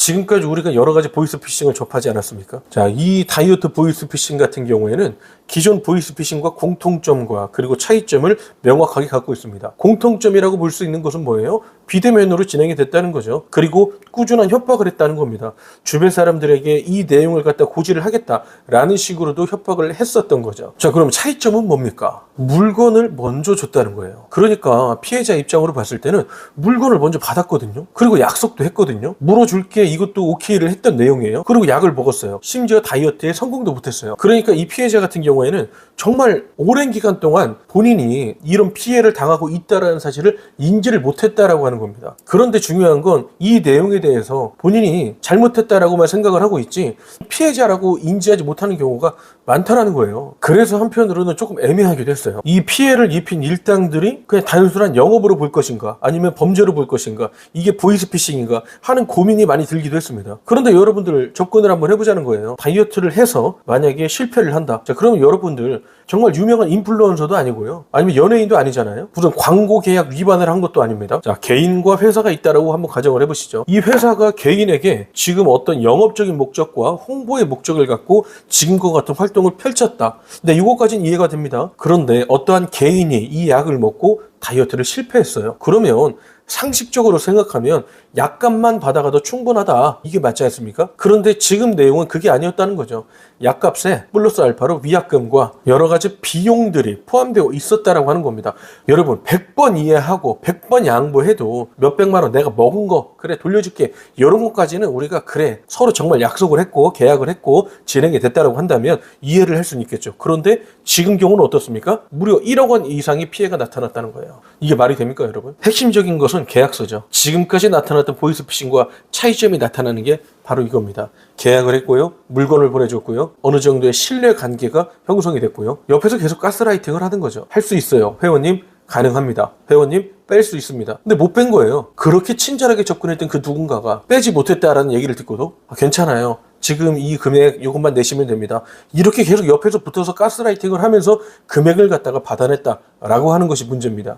지금까지 우리가 여러 가지 보이스피싱을 접하지 않았습니까? 자, 이 다이어트 보이스피싱 같은 경우에는 기존 보이스피싱과 공통점과 그리고 차이점을 명확하게 갖고 있습니다. 공통점이라고 볼 수 있는 것은 뭐예요? 비대면으로 진행이 됐다는 거죠. 그리고 꾸준한 협박을 했다는 겁니다. 주변 사람들에게 이 내용을 갖다 고지를 하겠다라는 식으로도 협박을 했었던 거죠. 자, 그럼 차이점은 뭡니까? 물건을 먼저 줬다는 거예요. 그러니까 피해자 입장으로 봤을 때는 물건을 먼저 받았거든요. 그리고 약속도 했거든요. 물어줄게, 이것도 오케이를 했던 내용이에요. 그리고 약을 먹었어요. 심지어 다이어트에 성공도 못했어요. 그러니까 이 피해자 같은 경우에는 정말 오랜 기간 동안 본인이 이런 피해를 당하고 있다는 사실을 인지를 못했다라고 하는 겁니다. 그런데 중요한 건 이 내용에 대해서 본인이 잘못했다라고만 생각을 하고 있지 피해자라고 인지하지 못하는 경우가 많다라는 거예요. 그래서 한편으로는 조금 애매하기도 했어요. 이 피해를 입힌 일당들이 그냥 단순한 영업으로 볼 것인가 아니면 범죄로 볼 것인가, 이게 보이스피싱인가 하는 고민이 많이 들기도 했습니다. 그런데 여러분들 접근을 한번 해보자는 거예요. 다이어트를 해서 만약에 실패를 한다. 자, 그러면 여러분들 정말 유명한 인플루언서도 아니고요, 아니면 연예인도 아니잖아요. 무슨 광고 계약 위반을 한 것도 아닙니다. 자, 개인과 회사가 있다라고 한번 가정을 해보시죠. 이 회사가 개인에게 지금 어떤 영업적인 목적과 홍보의 목적을 갖고 지금과 같은 활동을 펼쳤다. 근데 이거까지는 이해가 됩니다. 그런데 어떠한 개인이 이 약을 먹고 다이어트를 실패했어요. 그러면 상식적으로 생각하면 약값만 받아가도 충분하다, 이게 맞지 않습니까? 그런데 지금 내용은 그게 아니었다는 거죠. 약값에 플러스 알파로 위약금과 여러 가지 비용들이 포함되어 있었다라고 하는 겁니다. 여러분, 100번 이해하고 100번 양보해도 몇백만 원 내가 먹은 거 그래 돌려줄게, 이런 것까지는 우리가 그래 서로 정말 약속을 했고 계약을 했고 진행이 됐다라고 한다면 이해를 할 수는 있겠죠. 그런데 지금 경우는 어떻습니까? 무려 1억 원 이상의 피해가 나타났다는 거예요. 이게 말이 됩니까, 여러분? 핵심적인 것은 계약서죠. 지금까지 나타났던 보이스피싱과 차이점이 나타나는 게 바로 이겁니다. 계약을 했고요, 물건을 보내줬고요, 어느 정도의 신뢰 관계가 형성이 됐고요, 옆에서 계속 가스라이팅을 하는 거죠. 할 수 있어요, 회원님. 가능합니다. 회원님, 뺄 수 있습니다. 근데 못 뺀 거예요. 그렇게 친절하게 접근했던 그 누군가가 빼지 못했다라는 얘기를 듣고도 괜찮아요, 지금 이 금액 이것만 내시면 됩니다, 이렇게 계속 옆에서 붙어서 가스라이팅을 하면서 금액을 갖다가 받아냈다라고 하는 것이 문제입니다.